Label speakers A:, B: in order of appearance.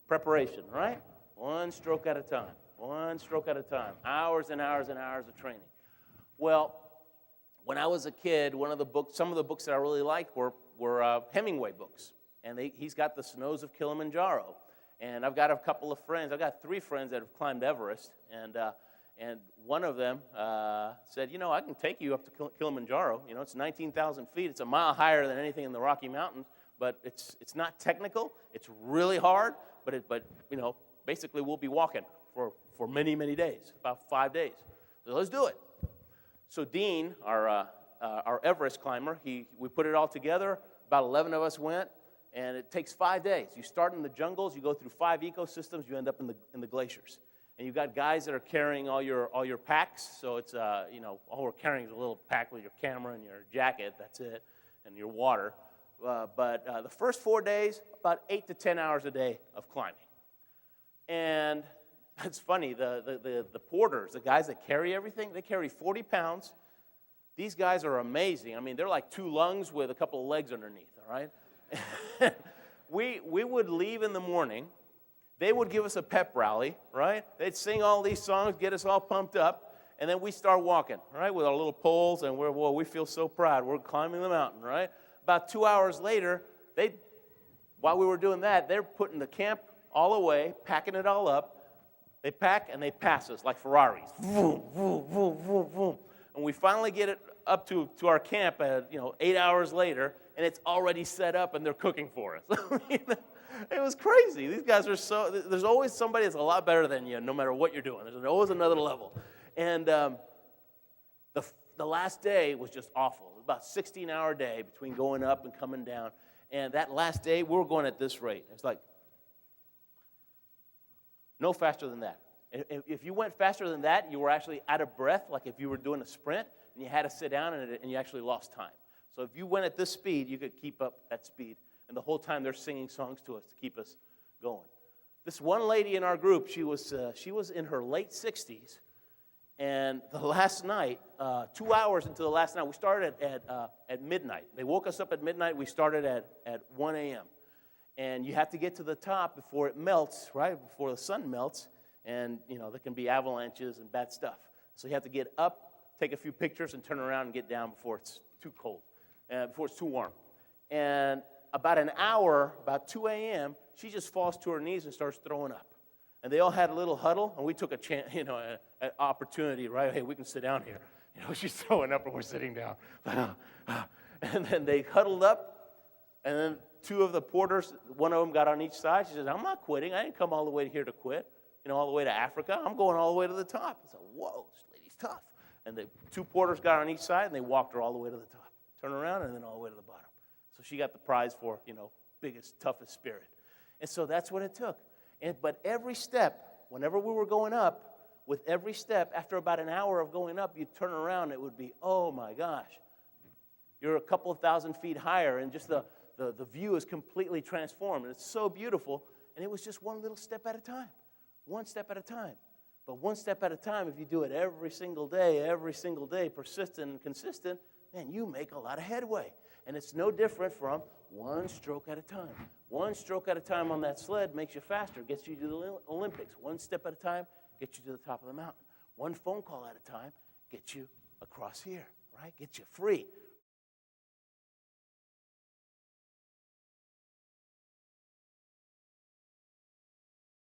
A: Preparation, right? One stroke at a time. One stroke at a time. Hours and hours and hours of training. Well, when I was a kid, some of the books that I really liked were Hemingway books. And he's got the Snows of Kilimanjaro. And I've got a couple of friends. I've got 3 friends that have climbed Everest. And one of them said, I can take you up to Kilimanjaro. It's 19,000 feet. It's a mile higher than anything in the Rocky Mountains. But it's not technical. It's really hard. But basically we'll be walking for many, many days, about 5 days. So let's do it. So Dean, our Everest climber, we put it all together. About 11 of us went, and it takes 5 days. You start in the jungles, you go through 5 ecosystems, you end up in the glaciers. And you've got guys that are carrying all your packs. So it's all we're carrying is a little pack with your camera and your jacket. That's it, and your water. But the first 4 days, about 8 to 10 hours a day of climbing. And it's funny, the porters, the guys that carry everything, they carry 40 pounds. These guys are amazing. I mean, they're like 2 lungs with a couple of legs underneath, all right? we would leave in the morning. They would give us a pep rally, right? They'd sing all these songs, get us all pumped up, and then we start walking, right, with our little poles, and we feel so proud. We're climbing the mountain, right? About 2 hours later, while we were doing that, they're putting the camp all away, packing it all up. They pack and they pass us like Ferraris. Vroom, vroom, vroom, vroom, vroom. And we finally get it up to our camp at 8 hours later, and it's already set up and they're cooking for us. It was crazy. These guys are there's always somebody that's a lot better than you, no matter what you're doing. There's always another level. And the last day was just awful. It was about a 16-hour day between going up and coming down. And that last day, we were going at this rate. It's like, no faster than that. If you went faster than that, you were actually out of breath, like if you were doing a sprint, and you had to sit down, and you actually lost time. So if you went at this speed, you could keep up that speed. And the whole time they're singing songs to us to keep us going. This one lady in our group, she was in her late 60s, and the last night, 2 hours into the last night, we started at midnight. They woke us up at midnight. We started at 1 a.m. And you have to get to the top before it melts, right? Before the sun melts, and there can be avalanches and bad stuff. So you have to get up, take a few pictures, and turn around and get down before it's too cold, before it's too warm. And about an hour, about 2 a.m., she just falls to her knees and starts throwing up. And they all had a little huddle, and we took a chance, an opportunity, right? Hey, we can sit down here. She's throwing up, and we're sitting down. And then they huddled up, and then 2 of the porters, one of them got on each side. She says, I'm not quitting. I didn't come all the way here to quit, all the way to Africa. I'm going all the way to the top. I said, whoa, this lady's tough. And the 2 porters got on each side, and they walked her all the way to the top. Turn around, and then all the way to the bottom. So she got the prize for, biggest, toughest spirit. And so that's what it took. But every step, whenever we were going up, with every step, after about an hour of going up, you'd turn around, it would be, oh my gosh. You're a couple of thousand feet higher, and just the view is completely transformed. And it's so beautiful, and it was just one little step at a time. One step at a time. But one step at a time, if you do it every single day, persistent and consistent, man, you make a lot of headway. And it's no different from one stroke at a time. One stroke at a time on that sled makes you faster, gets you to the Olympics. One step at a time gets you to the top of the mountain. One phone call at a time gets you across here, right? Gets you free.